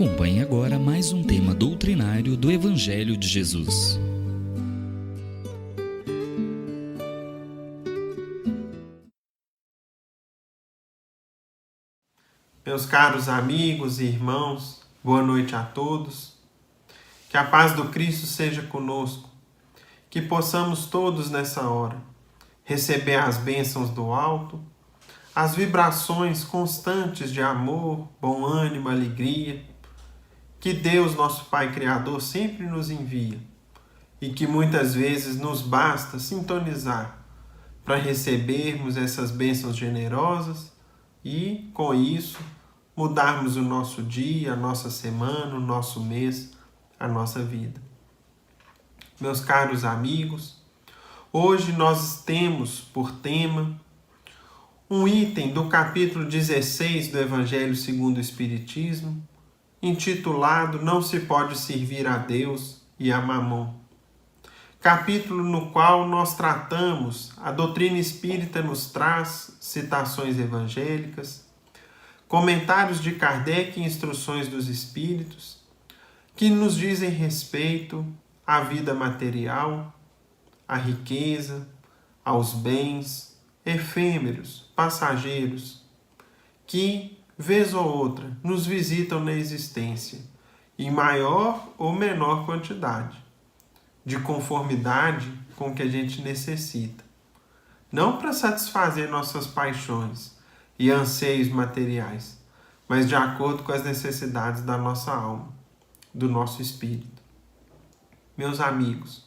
Acompanhe agora mais um tema doutrinário do Evangelho de Jesus. Meus caros amigos e irmãos, boa noite a todos. Que a paz do Cristo seja conosco. Que possamos todos nessa hora receber as bênçãos do alto, as vibrações constantes de amor, bom ânimo, alegria, que Deus, nosso Pai Criador, sempre nos envia e que muitas vezes nos basta sintonizar para recebermos essas bênçãos generosas e, com isso, mudarmos o nosso dia, a nossa semana, o nosso mês, a nossa vida. Meus caros amigos, hoje nós temos por tema um item do capítulo 16 do Evangelho segundo o Espiritismo, intitulado Não se pode servir a Deus e a Mamon. Capítulo no qual nós tratamos, a doutrina espírita nos traz citações evangélicas, comentários de Kardec e instruções dos espíritos, que nos dizem respeito à vida material, à riqueza, aos bens efêmeros, passageiros, que, vez ou outra, nos visitam na existência, em maior ou menor quantidade, de conformidade com o que a gente necessita. Não para satisfazer nossas paixões e anseios materiais, mas de acordo com as necessidades da nossa alma, do nosso espírito. Meus amigos,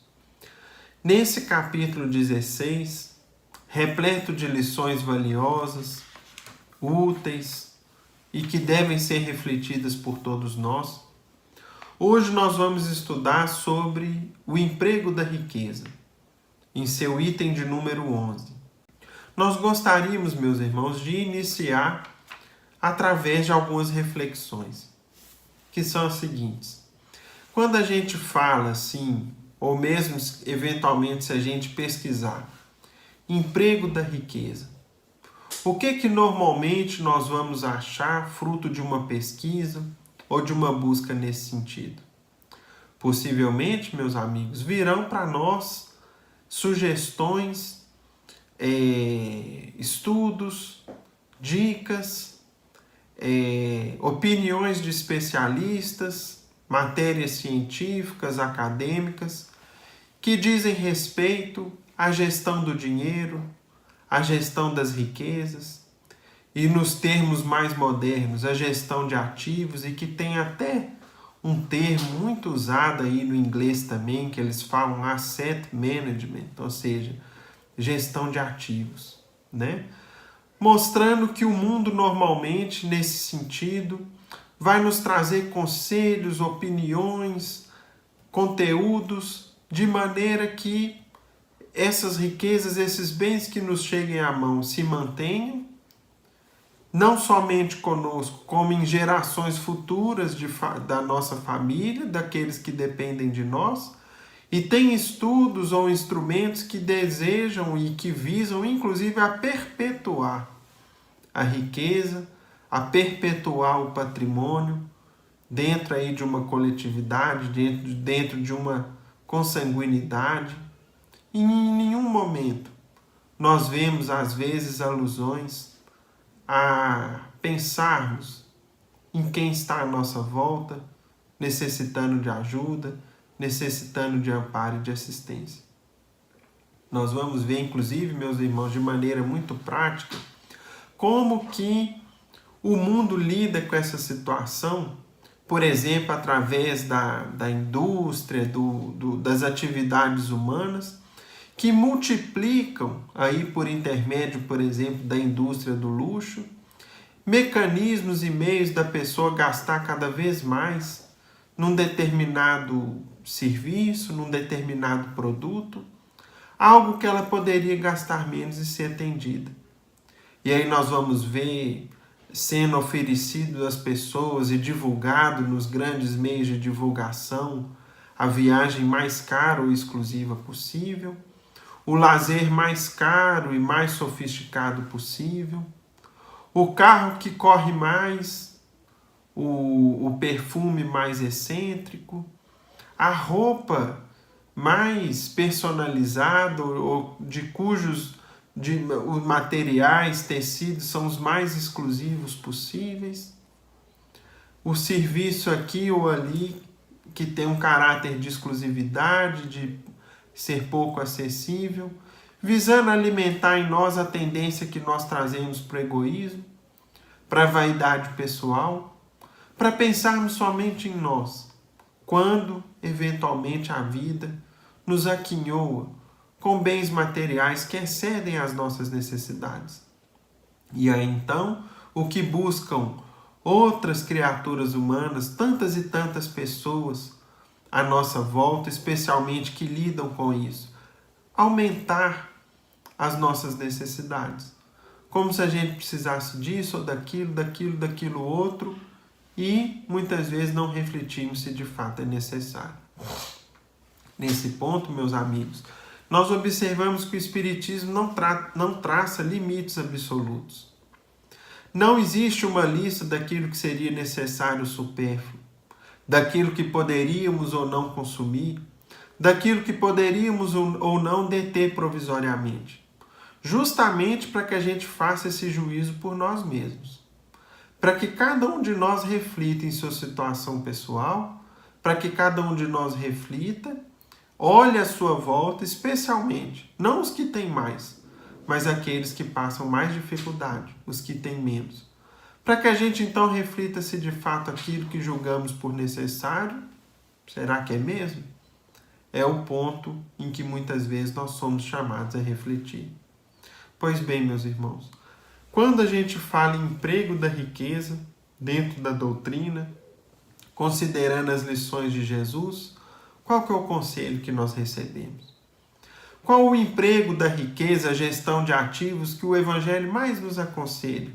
nesse capítulo 16, repleto de lições valiosas, úteis e que devem ser refletidas por todos nós, hoje nós vamos estudar sobre o emprego da riqueza, em seu item de número 11. Nós gostaríamos, meus irmãos, de iniciar através de algumas reflexões, que são as seguintes. Quando a gente fala assim, ou mesmo eventualmente se a gente pesquisar, emprego da riqueza, o que normalmente nós vamos achar fruto de uma pesquisa ou de uma busca nesse sentido? Possivelmente, meus amigos, virão para nós sugestões, estudos, dicas, opiniões de especialistas, matérias científicas, acadêmicas, que dizem respeito à gestão do dinheiro, à gestão das riquezas e, nos termos mais modernos, a gestão de ativos, e que tem até um termo muito usado aí no inglês também, que eles falam asset management, ou seja, gestão de ativos, né? Mostrando que o mundo normalmente, nesse sentido, vai nos trazer conselhos, opiniões, conteúdos, de maneira que essas riquezas, esses bens que nos cheguem à mão se mantenham, não somente conosco, como em gerações futuras da nossa família, daqueles que dependem de nós, e tem estudos ou instrumentos que desejam e que visam, inclusive, a perpetuar a riqueza, a perpetuar o patrimônio dentro aí de uma coletividade, dentro de uma consanguinidade. E em nenhum momento nós vemos, às vezes, alusões a pensarmos em quem está à nossa volta, necessitando de ajuda, necessitando de amparo e de assistência. Nós vamos ver, inclusive, meus irmãos, de maneira muito prática, como que o mundo lida com essa situação, por exemplo, através da indústria, das atividades humanas, que multiplicam, aí por intermédio, por exemplo, da indústria do luxo, mecanismos e meios da pessoa gastar cada vez mais num determinado serviço, num determinado produto, algo que ela poderia gastar menos e ser atendida. E aí nós vamos ver sendo oferecido às pessoas e divulgado nos grandes meios de divulgação a viagem mais cara ou exclusiva possível, o lazer mais caro e mais sofisticado possível, o carro que corre mais, o perfume mais excêntrico, a roupa mais personalizada, ou os materiais, tecidos são os mais exclusivos possíveis, o serviço aqui ou ali que tem um caráter de exclusividade, de ser pouco acessível, visando alimentar em nós a tendência que nós trazemos para o egoísmo, para a vaidade pessoal, para pensarmos somente em nós, quando, eventualmente, a vida nos aquinhoa com bens materiais que excedem as nossas necessidades. E aí, então, o que buscam outras criaturas humanas, tantas e tantas pessoas à nossa volta, especialmente que lidam com isso? Aumentar as nossas necessidades. Como se a gente precisasse disso ou daquilo outro, e muitas vezes não refletimos se de fato é necessário. Nesse ponto, meus amigos, nós observamos que o Espiritismo não traça limites absolutos. Não existe uma lista daquilo que seria necessário supérfluo, daquilo que poderíamos ou não consumir, daquilo que poderíamos ou não deter provisoriamente, justamente para que a gente faça esse juízo por nós mesmos, para que cada um de nós reflita em sua situação pessoal, para que cada um de nós reflita, olhe à sua volta, especialmente, não os que têm mais, mas aqueles que passam mais dificuldade, os que têm menos. Para que a gente então reflita se de fato aquilo que julgamos por necessário, será que é mesmo? É o ponto em que muitas vezes nós somos chamados a refletir. Pois bem, meus irmãos, quando a gente fala em emprego da riqueza dentro da doutrina, considerando as lições de Jesus, qual que é o conselho que nós recebemos? Qual o emprego da riqueza, a gestão de ativos que o Evangelho mais nos aconselha?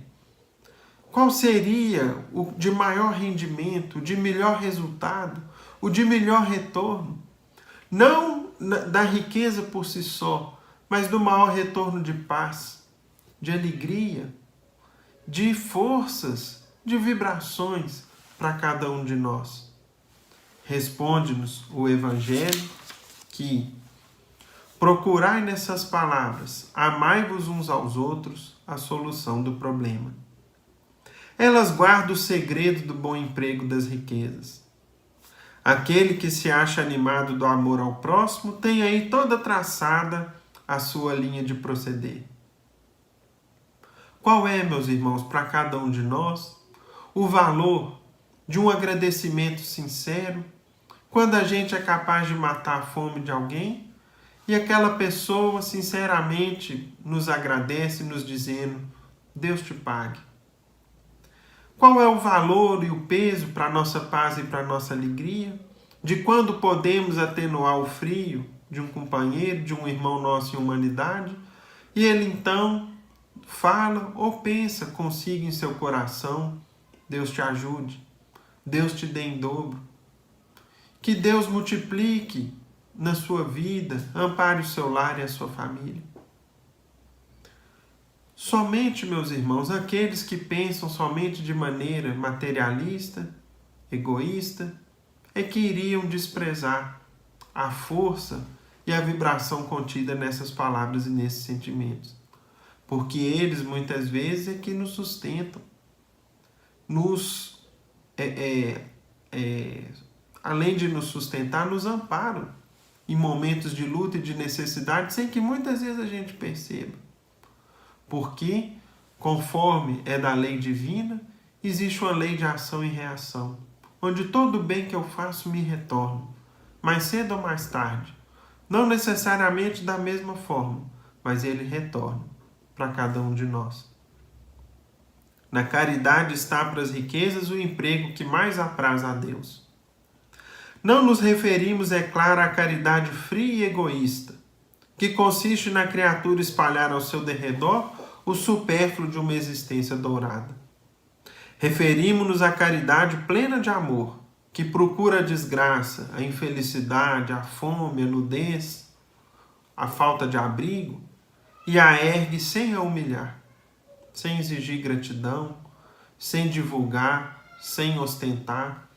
Qual seria o de maior rendimento, o de melhor resultado, o de melhor retorno? Não da riqueza por si só, mas do maior retorno de paz, de alegria, de forças, de vibrações para cada um de nós. Responde-nos o Evangelho que procurai nessas palavras, amai-vos uns aos outros, a solução do problema. Elas guardam o segredo do bom emprego das riquezas. Aquele que se acha animado do amor ao próximo tem aí toda traçada a sua linha de proceder. Qual é, meus irmãos, para cada um de nós, o valor de um agradecimento sincero quando a gente é capaz de matar a fome de alguém e aquela pessoa sinceramente nos agradece, nos dizendo, Deus te pague? Qual é o valor e o peso para a nossa paz e para a nossa alegria? De quando podemos atenuar o frio de um companheiro, de um irmão nosso em humanidade, e ele então fala ou pensa consigo em seu coração, Deus te ajude, Deus te dê em dobro, que Deus multiplique na sua vida, ampare o seu lar e a sua família. Somente, meus irmãos, aqueles que pensam somente de maneira materialista, egoísta, é que iriam desprezar a força e a vibração contida nessas palavras e nesses sentimentos. Porque eles, muitas vezes, é que nos sustentam, além de nos sustentar, nos amparam em momentos de luta e de necessidade, sem que muitas vezes a gente perceba. Porque, conforme é da lei divina, existe uma lei de ação e reação, onde todo bem que eu faço me retorna, mais cedo ou mais tarde. Não necessariamente da mesma forma, mas ele retorna para cada um de nós. Na caridade está para as riquezas o emprego que mais apraz a Deus. Não nos referimos, é claro, à caridade fria e egoísta, que consiste na criatura espalhar ao seu derredor o supérfluo de uma existência dourada. Referimos-nos à caridade plena de amor, que procura a desgraça, a infelicidade, a fome, a nudez, a falta de abrigo, e a ergue sem a humilhar, sem exigir gratidão, sem divulgar, sem ostentar,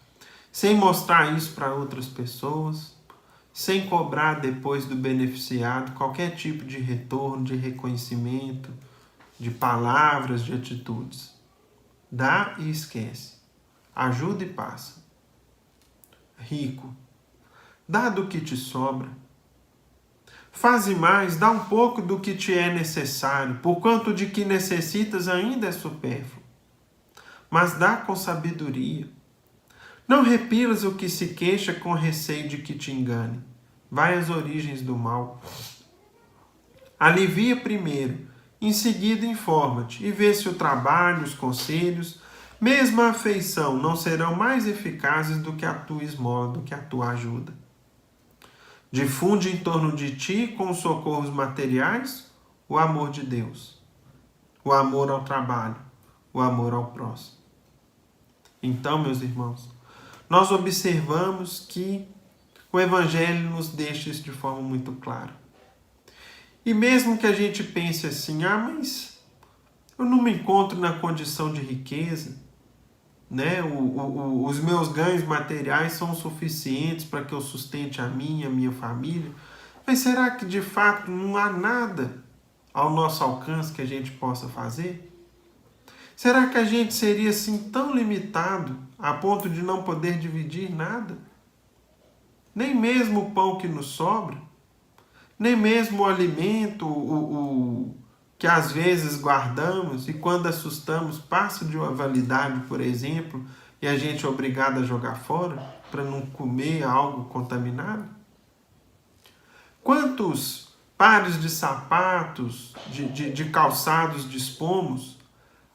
sem mostrar isso para outras pessoas, sem cobrar depois do beneficiado qualquer tipo de retorno, de reconhecimento, de palavras, de atitudes. Dá e esquece. Ajuda e passa. Rico, dá do que te sobra. Faze mais, dá um pouco do que te é necessário, porquanto de que necessitas ainda é supérfluo. Mas dá com sabedoria. Não repilas o que se queixa com receio de que te engane. Vai às origens do mal. Alivia primeiro, em seguida informa-te, e vê se o trabalho, os conselhos, mesmo a afeição, não serão mais eficazes do que a tua esmola, do que a tua ajuda. Difunde em torno de ti, com os socorros materiais, o amor de Deus, o amor ao trabalho, o amor ao próximo. Então, meus irmãos, nós observamos que o Evangelho nos deixa isso de forma muito clara. E mesmo que a gente pense assim, mas eu não me encontro na condição de riqueza, né? Os meus ganhos materiais são suficientes para que eu sustente a minha família. Mas será que de fato não há nada ao nosso alcance que a gente possa fazer? Será que a gente seria assim tão limitado a ponto de não poder dividir nada? Nem mesmo o pão que nos sobra? Nem mesmo o alimento, que às vezes guardamos e quando assustamos passa de uma validade, por exemplo, e a gente é obrigado a jogar fora para não comer algo contaminado? Quantos pares de sapatos, de calçados dispomos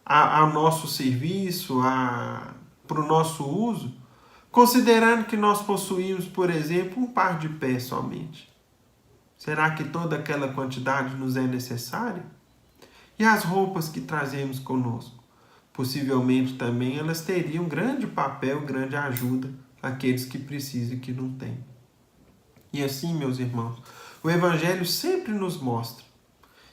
ao nosso serviço, para o nosso uso, considerando que nós possuímos, por exemplo, um par de pés somente? Será que toda aquela quantidade nos é necessária? E as roupas que trazemos conosco? Possivelmente também elas teriam grande papel, grande ajuda àqueles que precisam e que não têm. E assim, meus irmãos, o Evangelho sempre nos mostra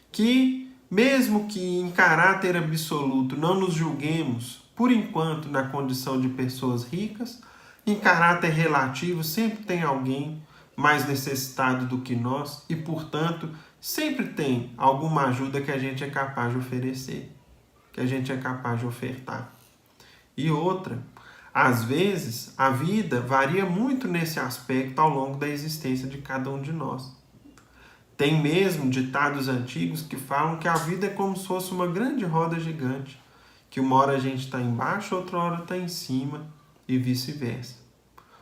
que, mesmo que em caráter absoluto não nos julguemos, por enquanto, na condição de pessoas ricas, em caráter relativo sempre tem alguém mais necessitado do que nós e, portanto, sempre tem alguma ajuda que a gente é capaz de oferecer, que a gente é capaz de ofertar. E outra, às vezes, a vida varia muito nesse aspecto ao longo da existência de cada um de nós. Tem mesmo ditados antigos que falam que a vida é como se fosse uma grande roda gigante, que uma hora a gente está embaixo, outra hora está em cima e vice-versa.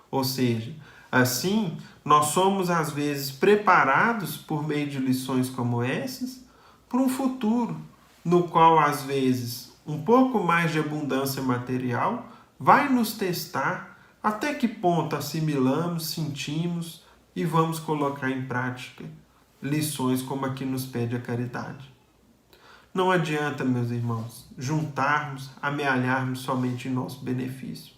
Ou seja, assim, nós somos às vezes preparados por meio de lições como essas para um futuro no qual às vezes um pouco mais de abundância material vai nos testar até que ponto assimilamos, sentimos e vamos colocar em prática lições como a que nos pede a caridade. Não adianta, meus irmãos, juntarmos, amealharmos somente em nosso benefício.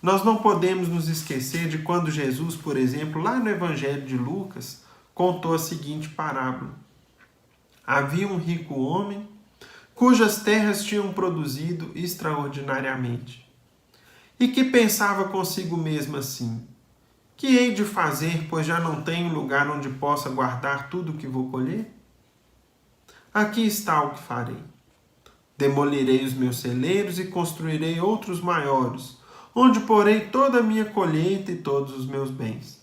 Nós não podemos nos esquecer de quando Jesus, por exemplo, lá no Evangelho de Lucas, contou a seguinte parábola. Havia um rico homem cujas terras tinham produzido extraordinariamente e que pensava consigo mesmo assim: que hei de fazer, pois já não tenho lugar onde possa guardar tudo o que vou colher? Aqui está o que farei. Demolirei os meus celeiros e construirei outros maiores, onde porei toda a minha colheita e todos os meus bens.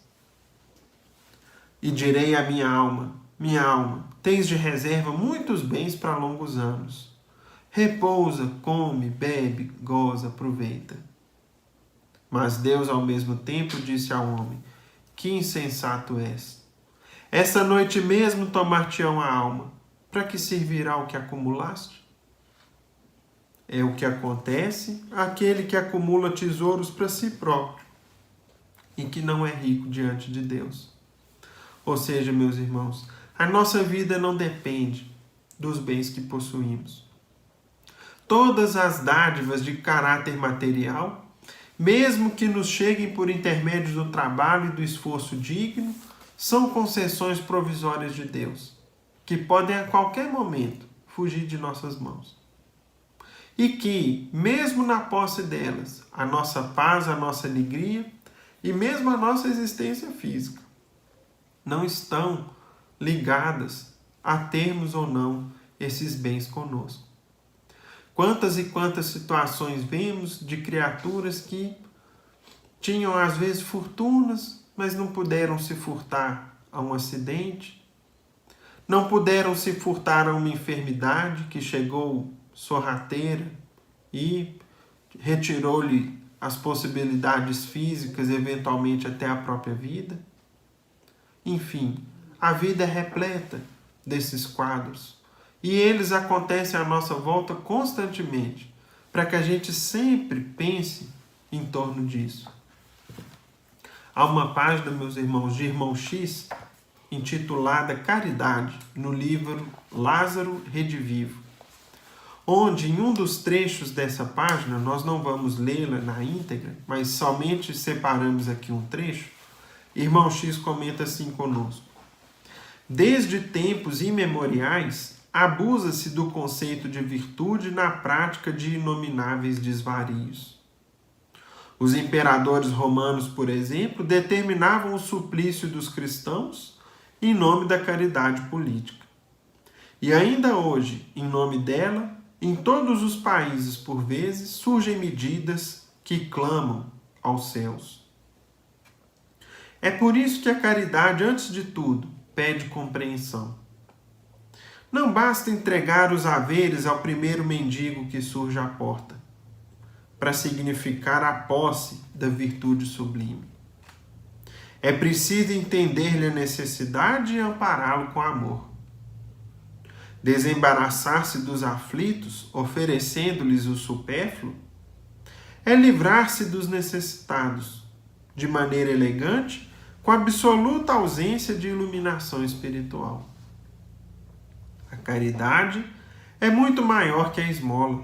E direi à minha alma, tens de reserva muitos bens para longos anos. Repousa, come, bebe, goza, aproveita. Mas Deus ao mesmo tempo disse ao homem: que insensato és! Essa noite mesmo tomar-te-ão a alma, para que servirá o que acumulaste? É o que acontece àquele que acumula tesouros para si próprio e que não é rico diante de Deus. Ou seja, meus irmãos, a nossa vida não depende dos bens que possuímos. Todas as dádivas de caráter material, mesmo que nos cheguem por intermédio do trabalho e do esforço digno, são concessões provisórias de Deus, que podem a qualquer momento fugir de nossas mãos. e que, mesmo na posse delas, a nossa paz, a nossa alegria e mesmo a nossa existência física não estão ligadas a termos ou não esses bens conosco. Quantas e quantas situações vemos de criaturas que tinham às vezes fortunas, mas não puderam se furtar a um acidente, não puderam se furtar a uma enfermidade que chegou sorrateira e retirou-lhe as possibilidades físicas, eventualmente até a própria vida. Enfim, a vida é repleta desses quadros e eles acontecem à nossa volta constantemente, para que a gente sempre pense em torno disso. Há uma página, meus irmãos, de Irmão X, intitulada Caridade, no livro Lázaro Redivivo, onde em um dos trechos dessa página, nós não vamos lê-la na íntegra, mas somente separamos aqui um trecho, Irmão X comenta assim conosco: desde tempos imemoriais, abusa-se do conceito de virtude na prática de inomináveis desvarios. Os imperadores romanos, por exemplo, determinavam o suplício dos cristãos em nome da caridade política. E ainda hoje, em nome dela, em todos os países, por vezes, surgem medidas que clamam aos céus. É por isso que a caridade, antes de tudo, pede compreensão. Não basta entregar os haveres ao primeiro mendigo que surge à porta, para significar a posse da virtude sublime. É preciso entender-lhe a necessidade e ampará-lo com amor. Desembaraçar-se dos aflitos, oferecendo-lhes o supérfluo, é livrar-se dos necessitados, de maneira elegante, com absoluta ausência de iluminação espiritual. A caridade é muito maior que a esmola.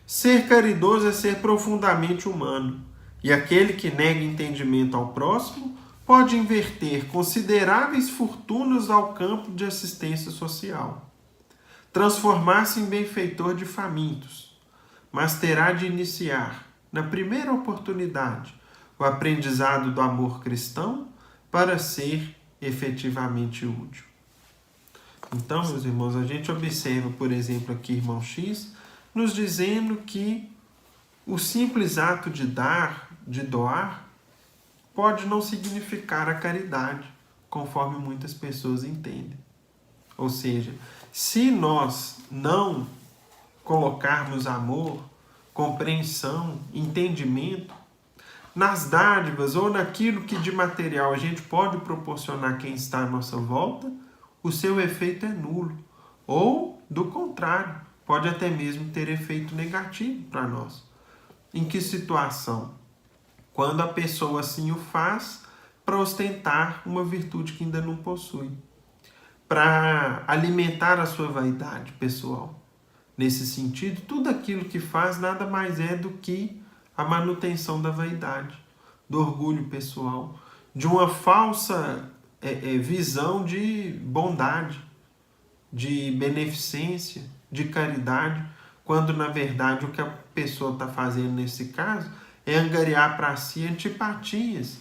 Ser caridoso é ser profundamente humano, e aquele que nega entendimento ao próximo pode inverter consideráveis fortunas ao campo de assistência social, transformar-se em benfeitor de famintos, mas terá de iniciar, na primeira oportunidade, o aprendizado do amor cristão para ser efetivamente útil. Então, meus irmãos, a gente observa, por exemplo, aqui Irmão X, nos dizendo que o simples ato de dar, de doar, pode não significar a caridade, conforme muitas pessoas entendem. Ou seja, se nós não colocarmos amor, compreensão, entendimento nas dádivas ou naquilo que de material a gente pode proporcionar a quem está à nossa volta, o seu efeito é nulo. Ou, do contrário, pode até mesmo ter efeito negativo para nós. Em que situação? Quando a pessoa assim o faz para ostentar uma virtude que ainda não possui, para alimentar a sua vaidade pessoal. Nesse sentido, tudo aquilo que faz nada mais é do que a manutenção da vaidade, do orgulho pessoal, de uma falsa visão de bondade, de beneficência, de caridade, quando na verdade o que a pessoa está fazendo nesse caso é angariar para si antipatias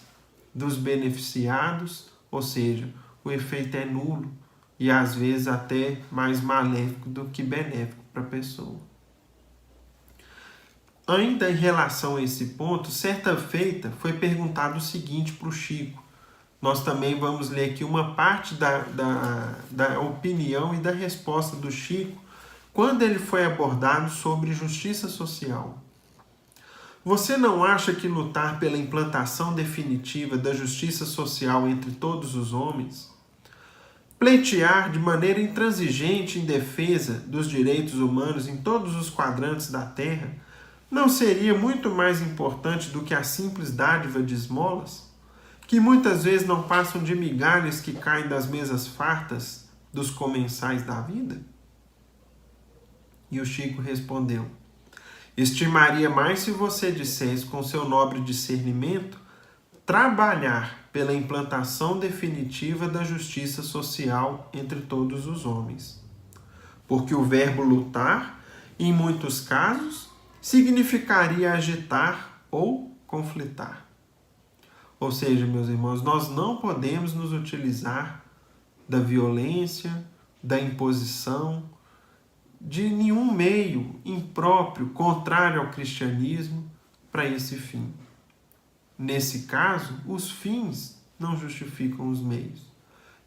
dos beneficiados, ou seja, o efeito é nulo e às vezes até mais maléfico do que benéfico para a pessoa. Ainda em relação a esse ponto, certa feita foi perguntado o seguinte para o Chico. Nós também vamos ler aqui uma parte da opinião e da resposta do Chico quando ele foi abordado sobre justiça social. Você não acha que lutar pela implantação definitiva da justiça social entre todos os homens, pleitear de maneira intransigente em defesa dos direitos humanos em todos os quadrantes da Terra, não seria muito mais importante do que a simples dádiva de esmolas, que muitas vezes não passam de migalhas que caem das mesas fartas dos comensais da vida? E o Chico respondeu: estimaria mais se você dissesse com seu nobre discernimento trabalhar pela implantação definitiva da justiça social entre todos os homens. Porque o verbo lutar Em muitos casos, significaria agitar ou conflitar. Ou seja, meus irmãos, nós não podemos nos utilizar da violência, da imposição, de nenhum meio impróprio, contrário ao cristianismo, para esse fim. Nesse caso, os fins não justificam os meios.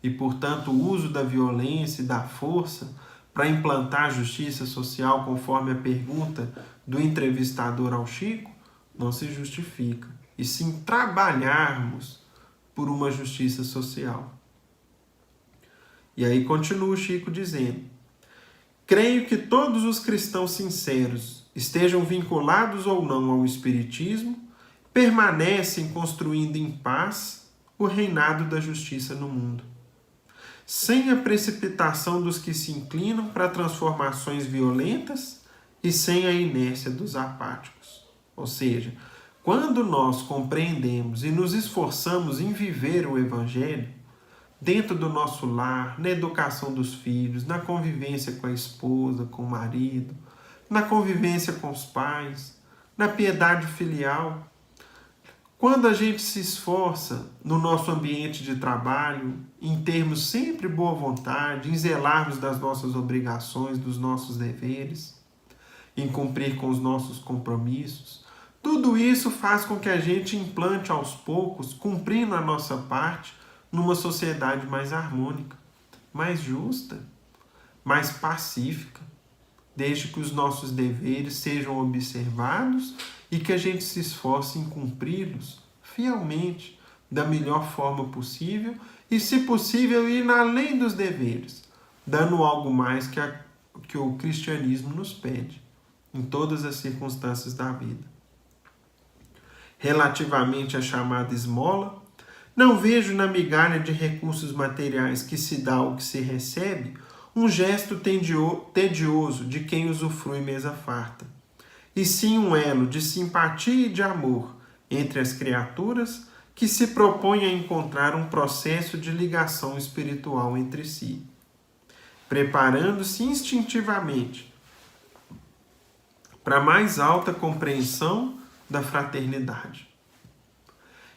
E, portanto, o uso da violência e da força para implantar a justiça social, conforme a pergunta do entrevistador ao Chico, não se justifica. E sim trabalharmos por uma justiça social. E aí continua o Chico dizendo: creio que todos os cristãos sinceros, estejam vinculados ou não ao Espiritismo, permanecem construindo em paz o reinado da justiça no mundo, sem a precipitação dos que se inclinam para transformações violentas e sem a inércia dos apáticos. Ou seja, quando nós compreendemos e nos esforçamos em viver o Evangelho, dentro do nosso lar, na educação dos filhos, na convivência com a esposa, com o marido, na convivência com os pais, na piedade filial, quando a gente se esforça no nosso ambiente de trabalho, em termos sempre boa vontade, em zelarmos das nossas obrigações, dos nossos deveres, em cumprir com os nossos compromissos, tudo isso faz com que a gente implante aos poucos, cumprindo a nossa parte, numa sociedade mais harmônica, mais justa, mais pacífica, desde que os nossos deveres sejam observados e que a gente se esforce em cumpri-los fielmente, da melhor forma possível e, se possível, ir além dos deveres, dando algo mais que o cristianismo nos pede, em todas as circunstâncias da vida. Relativamente à chamada esmola, não vejo na migalha de recursos materiais que se dá ou que se recebe um gesto tedioso de quem usufrui mesa farta, e sim um elo de simpatia e de amor entre as criaturas que se propõe a encontrar um processo de ligação espiritual entre si, preparando-se instintivamente para a mais alta compreensão da fraternidade.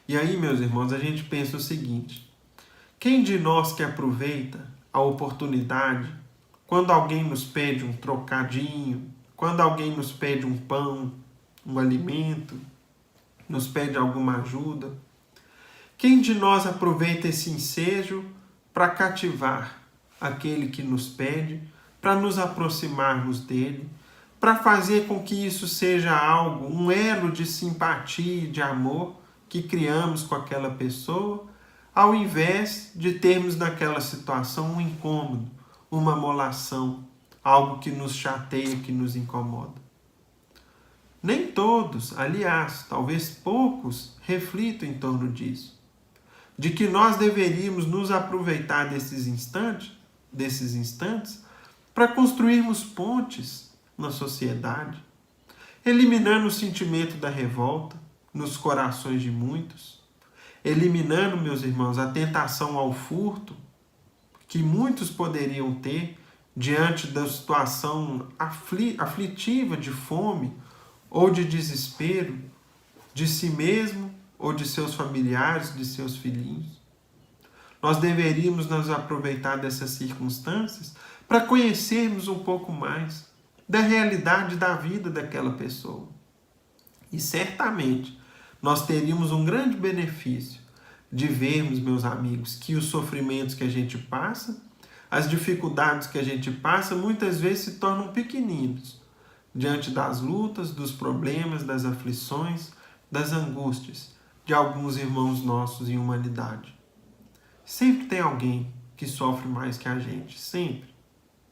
E aí, meus irmãos, a gente pensa o seguinte: quem de nós que aproveita a oportunidade quando alguém nos pede um trocadinho, quando alguém nos pede um pão, um alimento, nos pede alguma ajuda? Quem de nós aproveita esse ensejo para cativar aquele que nos pede, para nos aproximarmos dele, para fazer com que isso seja algo, um elo de simpatia e de amor que criamos com aquela pessoa, ao invés de termos naquela situação um incômodo, uma molação, algo que nos chateia, que nos incomoda? Nem todos, aliás, talvez poucos, reflitam em torno disso, de que nós deveríamos nos aproveitar desses instantes para construirmos pontes na sociedade, eliminando o sentimento da revolta nos corações de muitos, eliminando, meus irmãos, a tentação ao furto que muitos poderiam ter diante da situação aflitiva de fome ou de desespero de si mesmo ou de seus familiares, de seus filhinhos. Nós deveríamos nos aproveitar dessas circunstâncias para conhecermos um pouco mais da realidade da vida daquela pessoa. E certamente nós teríamos um grande benefício de vermos, meus amigos, que os sofrimentos que a gente passa, as dificuldades que a gente passa, muitas vezes se tornam pequeninos diante das lutas, dos problemas, das aflições, das angústias de alguns irmãos nossos em humanidade. Sempre tem alguém que sofre mais que a gente, sempre.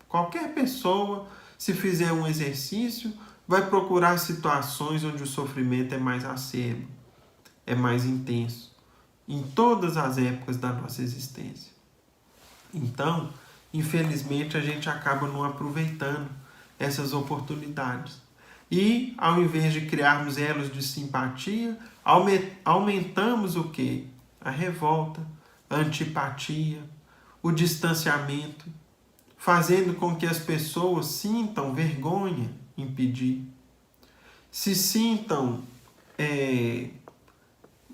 Qualquer pessoa, se fizer um exercício, vai procurar situações onde o sofrimento é mais acerbo, é mais intenso, em todas as épocas da nossa existência. Então, infelizmente, a gente acaba não aproveitando essas oportunidades. E, ao invés de criarmos elos de simpatia, aumentamos o quê? A revolta, a antipatia, o distanciamento, fazendo com que as pessoas sintam vergonha impedir. Se sintam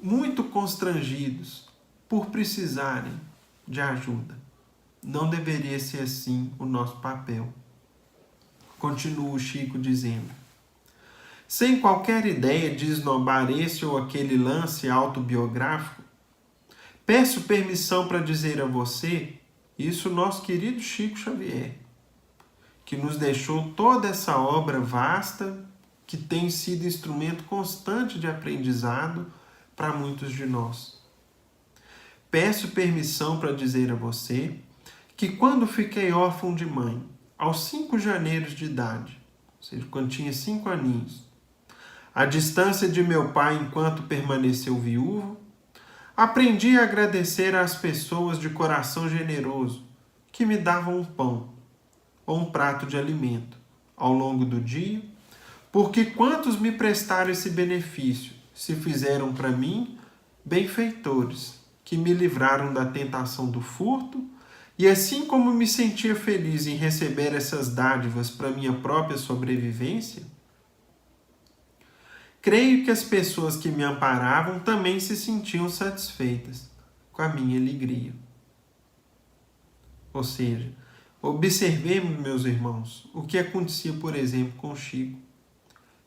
muito constrangidos por precisarem de ajuda. Não deveria ser assim o nosso papel. Continua o Chico dizendo: sem qualquer ideia de esnobar esse ou aquele lance autobiográfico, peço permissão para dizer a você, isso nosso querido Chico Xavier, que nos deixou toda essa obra vasta, que tem sido instrumento constante de aprendizado para muitos de nós. Peço permissão para dizer a você que quando fiquei órfão de mãe, aos 5 janeiros de idade, ou seja, quando tinha 5 aninhos, à distância de meu pai enquanto permaneceu viúvo, aprendi a agradecer às pessoas de coração generoso que me davam um pão ou um prato de alimento ao longo do dia, porque quantos me prestaram esse benefício se fizeram para mim benfeitores, que me livraram da tentação do furto, e assim como me sentia feliz em receber essas dádivas para minha própria sobrevivência, creio que as pessoas que me amparavam também se sentiam satisfeitas com a minha alegria. Ou seja, observemos, meus irmãos, o que acontecia, por exemplo, com Chico.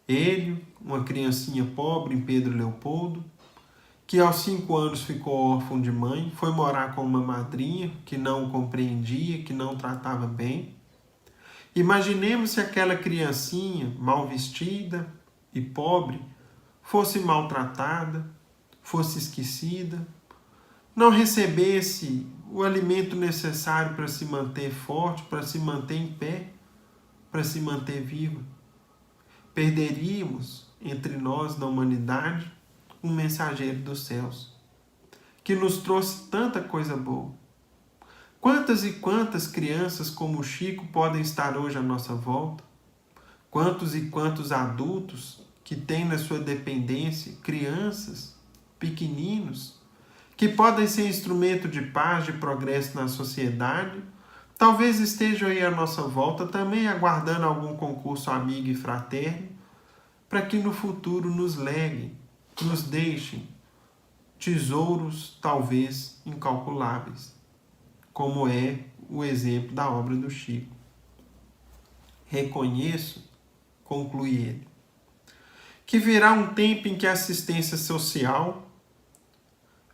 Ele, uma criancinha pobre em Pedro Leopoldo, que aos 5 anos ficou órfão de mãe, foi morar com uma madrinha que não o compreendia, que não o tratava bem. Imaginemos se aquela criancinha, mal vestida e pobre, fosse maltratada, fosse esquecida, não recebesse o alimento necessário para se manter forte, para se manter em pé, para se manter viva. Perderíamos entre nós, na humanidade, um mensageiro dos céus, que nos trouxe tanta coisa boa. Quantas e quantas crianças como o Chico podem estar hoje à nossa volta? Quantos e quantos adultos que têm na sua dependência crianças, pequeninos, que podem ser instrumento de paz, de progresso na sociedade, talvez estejam aí à nossa volta também aguardando algum concurso amigo e fraterno, para que no futuro nos leguem, nos deixem tesouros talvez incalculáveis, como é o exemplo da obra do Chico. Reconheço, conclui ele, que virá um tempo em que a assistência social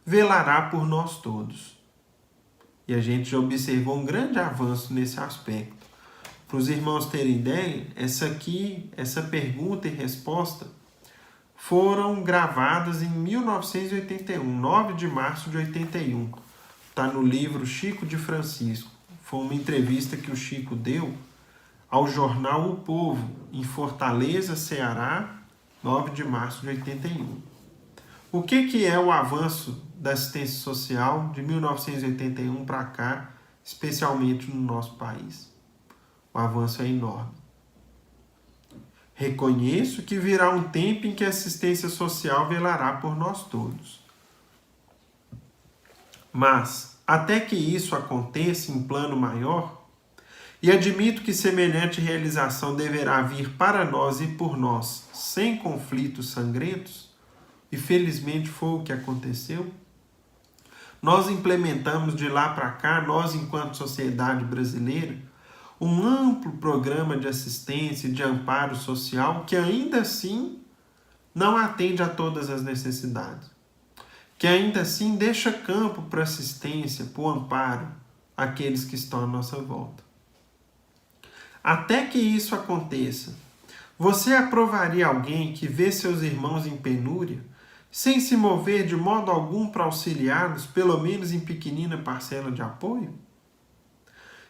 velará por nós todos. E a gente já observou um grande avanço nesse aspecto. Para os irmãos terem ideia, essa pergunta e resposta foram gravadas em 1981, 9 de março de 81. Está no livro Chico de Francisco. Foi uma entrevista que o Chico deu ao jornal O Povo, em Fortaleza, Ceará, 9 de março de 81. O que é o avanço da assistência social de 1981 para cá, especialmente no nosso país? O avanço é enorme. Reconheço que virá um tempo em que a assistência social velará por nós todos. Mas, até que isso aconteça em plano maior, e admito que semelhante realização deverá vir para nós e por nós, sem conflitos sangrentos, e felizmente foi o que aconteceu, nós implementamos de lá para cá, nós enquanto sociedade brasileira, um amplo programa de assistência e de amparo social que ainda assim não atende a todas as necessidades, que ainda assim deixa campo para assistência, para o amparo àqueles que estão à nossa volta. Até que isso aconteça, você aprovaria alguém que vê seus irmãos em penúria, sem se mover de modo algum para auxiliá-los, pelo menos em pequenina parcela de apoio?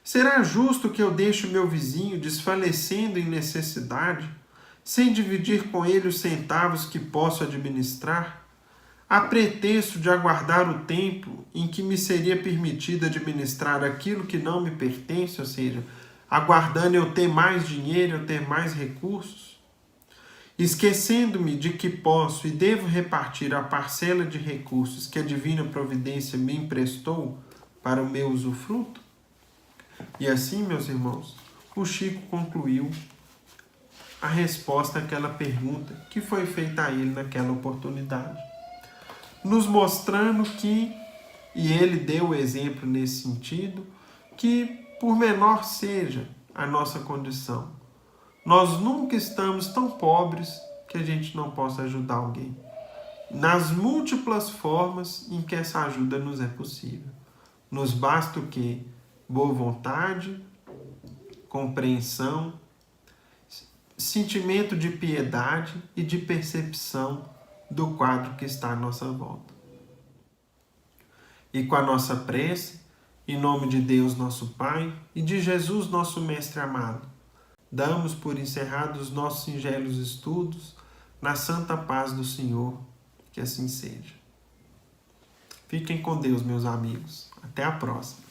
Será justo que eu deixe o meu vizinho desfalecendo em necessidade, sem dividir com ele os centavos que posso administrar, a pretexto de aguardar o tempo em que me seria permitido administrar aquilo que não me pertence, ou seja, aguardando eu ter mais dinheiro, eu ter mais recursos? Esquecendo-me de que posso e devo repartir a parcela de recursos que a divina providência me emprestou para o meu usufruto? E assim, meus irmãos, o Chico concluiu a resposta àquela pergunta que foi feita a ele naquela oportunidade. Nos mostrando que, e ele deu o exemplo nesse sentido, que por menor seja a nossa condição, nós nunca estamos tão pobres que a gente não possa ajudar alguém. Nas múltiplas formas em que essa ajuda nos é possível. Nos basta o quê? Boa vontade, compreensão, sentimento de piedade e de percepção do quadro que está à nossa volta. E com a nossa prece, em nome de Deus nosso Pai e de Jesus nosso Mestre amado, damos por encerrados os nossos singelos estudos na santa paz do Senhor, que assim seja. Fiquem com Deus, meus amigos. Até a próxima.